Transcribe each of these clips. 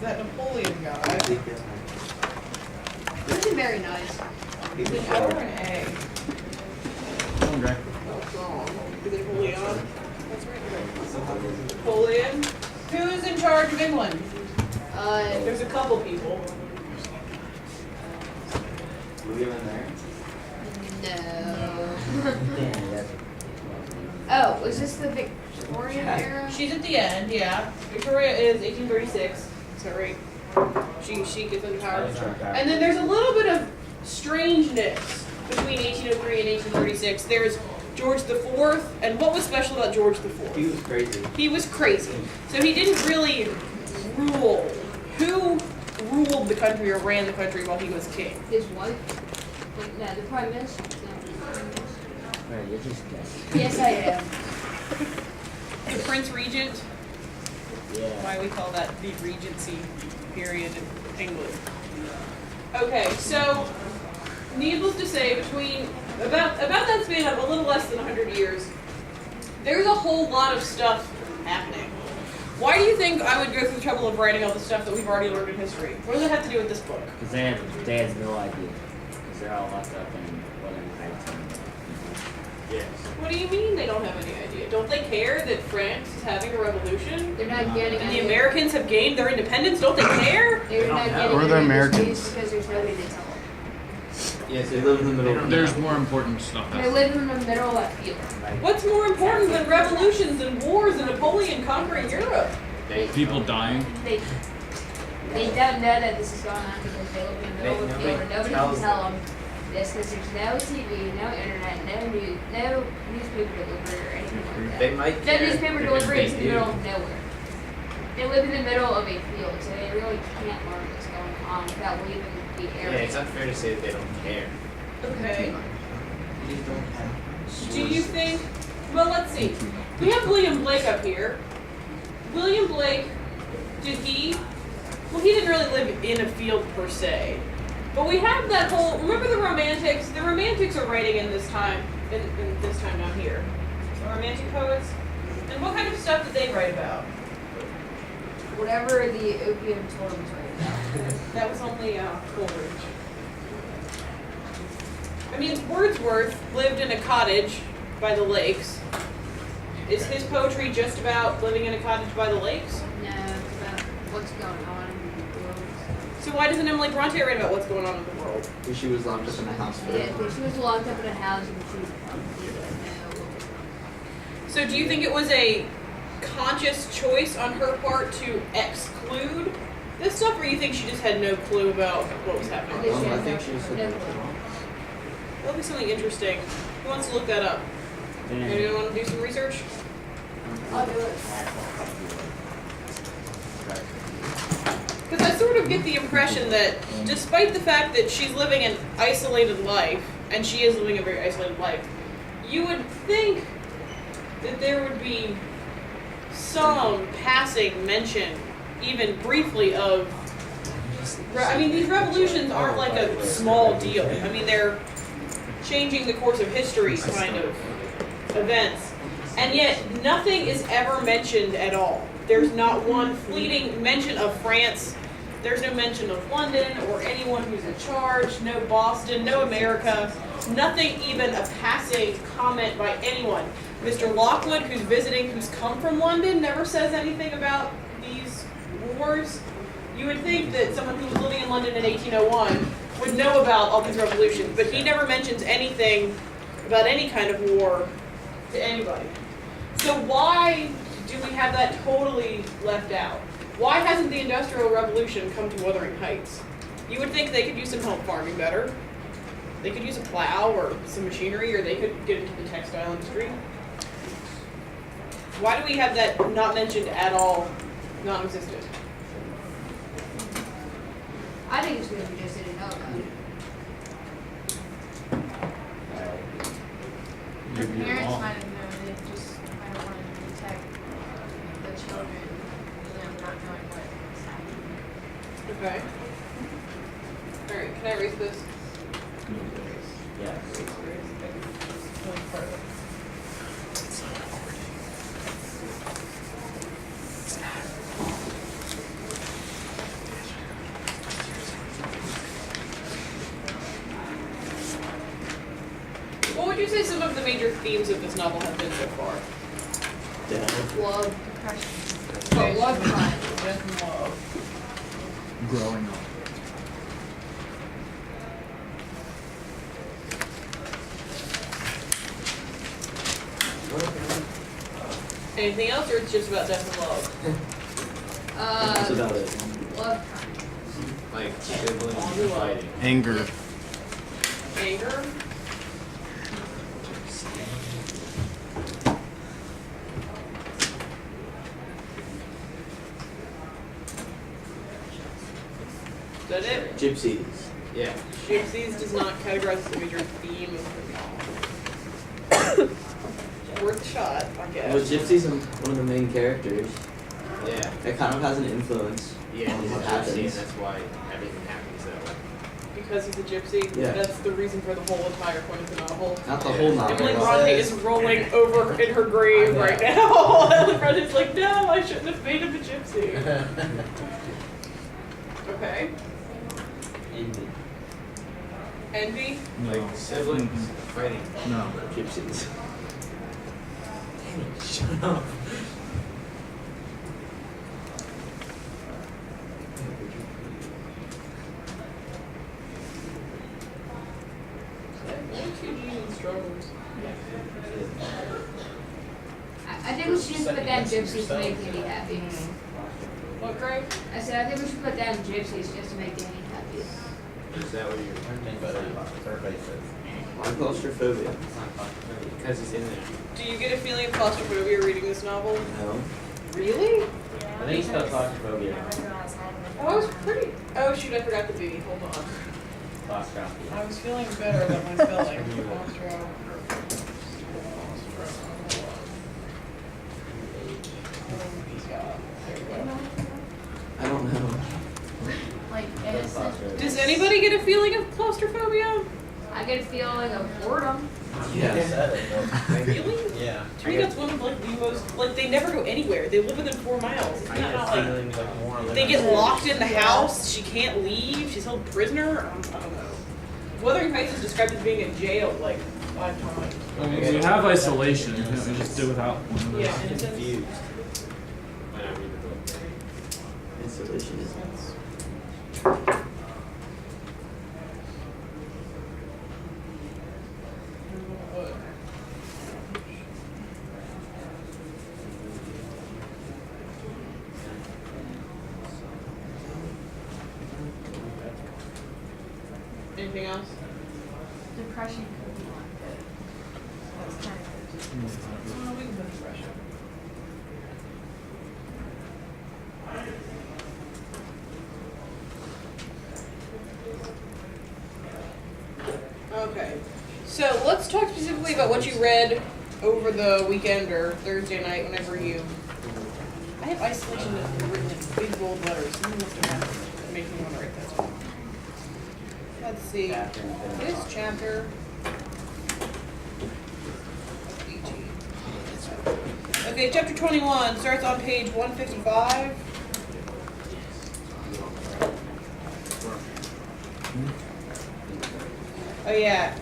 that Napoleon guy. Isn't very nice. Is it O or an A? Okay. Oh, it's wrong. Is it Napoleon? That's right. Napoleon. Who's in charge of England? There's a couple people. William and Mary? No. Oh, was this the Victorian era? She's at the end, yeah. Victoria is 1836. Is that right? She gets into power. And then there's a little bit of strangeness between 1803 and 1836. There's George IV, and what was special about George IV? He was crazy. He was crazy. So he didn't really rule. Who ruled the country or ran the country while he was king? His wife? Wait, no, the prime minister? No. Right, you're just guessing. Yes, I am. The Prince Regent? Yeah. Why we call that the Regency period in England. Okay, so needless to say, between about that span of a little less than 100 years, there's a whole lot of stuff happening. Why do you think I would go through the trouble of writing all the stuff that we've already learned in history? What does it have to do with this book? Because they have no idea. Because they're all locked up in Wuthering Heights. Yes. What do you mean they don't have any idea? Don't they care that France is having a revolution? They're not getting And the any. Americans have gained their independence? Don't they care? They're not getting We're the any Americans. because there's nobody to tell them. Yes, they live in the middle of There's more important stuff. They live in the middle of that field. What's more important than revolutions and wars and Napoleon conquering Europe? People dying. They don't know that this is going on because they live in the middle of the field and nobody can tell them this because there's no TV, no internet, no newspaper delivery or anything like that. They might No care newspaper because delivery is in they the do. middle of nowhere. They live in the middle of a field, so they really can't learn what's going on without leaving the Yeah, area. it's unfair to say that they don't care. Okay. Do you think, well, let's see. We have William Blake up here. William Blake, well, he didn't really live in a field per se. But we have that whole, remember the Romantics? The Romantics are writing in this time down here. The Romantic poets. And what kind of stuff did they write about? Whatever the opium told them to write about. That was only Coleridge. I mean, Wordsworth lived in a cottage by the lakes. Is his poetry just about living in a cottage by the lakes? No, it's about what's going on in the world. So why doesn't Emily Bronte write about what's going on in the world? She was locked up in a house. Yeah, because she was locked up in a house and she So do you think it was a conscious choice on her part to exclude this stuff, or you think she just had no clue about what was happening? I think she was no, That'll be something interesting. Who wants to look that up? Anyone want to do some research? I'll do it. Because I sort of get the impression that despite the fact that she's living an isolated life, and she is living a very isolated life, you would think that there would be some passing mention, even briefly, of... I mean, these revolutions aren't like a small deal. I mean, they're changing the course of history kind of events. And yet, nothing is ever mentioned at all. There's not one fleeting mention of France. There's no mention of London or anyone who's in charge. No Boston, no America. Nothing, even a passing comment by anyone. Mr. Lockwood, who's visiting, who's come from London, never says anything about these wars. You would think that someone who was living in London in 1801 would know about all these revolutions, but he never mentions anything about any kind of war to anybody. So why do we have that totally left out? Why hasn't the Industrial Revolution come to Wuthering Heights? You would think they could use some help farming better. They could use a plow or some machinery, or they could get into the textile industry. Why do we have that not mentioned at all, non-existent? I think it's because we just didn't know about it. Her parents might have known, they just might have wanted to protect the children, not knowing what was happening. Okay. Alright, can I erase this? Yes. the major themes of this novel have been so far? Death. Love. Depression. Oh, love crime. Death and love. Growing up. Anything else, or it's just about death and love? That's about it. Love crime. Like siblings and fighting. Anger. Anger? Is that it? Gypsies. Yeah. Gypsies does not categorize as a major theme of the novel. Worth a shot, I Well, guess. Gypsy's one of the main characters. Yeah. It kind of has an influence. Yeah, on he's a what gypsy, and happens. that's why everything happens that way. Because he's a gypsy. Yeah. That's the reason for the whole entire point of the novel. Not the whole novel. Emily Bronte is rolling over in her grave right now. And Brendan's like, no, I shouldn't have made him a gypsy. Okay. Envy? No. Like siblings fighting. No. Gypsies. Dang it, shut up. I think we should just put down gypsies to make Andy happy. What, Craig? I said I think we should put down gypsies just to make Andy happy. Is that what you're Why claustrophobia? Because he's in there. Do you get a feeling of claustrophobia reading this novel? No. Really? I think it's called claustrophobia. Oh, I was pretty. Oh, shoot, I forgot the B. Hold on. Claustrophobia. I was feeling better about my spelling. I don't know. Like innocent. Does anybody get a feeling of claustrophobia? I get a feeling of boredom. Yeah. Really? Yeah. To me, that's one of like the most. Like they never go anywhere. They live within 4 miles. It's I get not a like feeling like more or less. they get locked in the house. She can't leave. She's held prisoner. I don't know. Wuthering Heights is described as being in jail like 5 times. I mean, we have isolation. You know, we just do without one of those. Yeah, and it's confused when I read the book. Installation is. Anything else? Depression could be one, but that's kind of Oh, we can put depression. Okay, so let's talk specifically about what you read over the weekend or Thursday night, whenever you. I have isolation written in big bold letters. Something must have happened that makes me want to write that down. Let's see. This chapter. 18. Okay, chapter 21 starts on page 155. Oh yeah,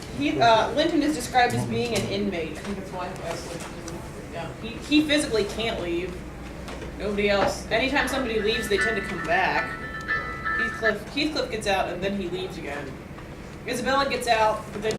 Linton is described as being an inmate. I think that's why isolation is written down. He physically can't leave. Nobody else. Anytime somebody leaves, they tend to come back. Heathcliff gets out and then he leaves again. Isabella gets out, but then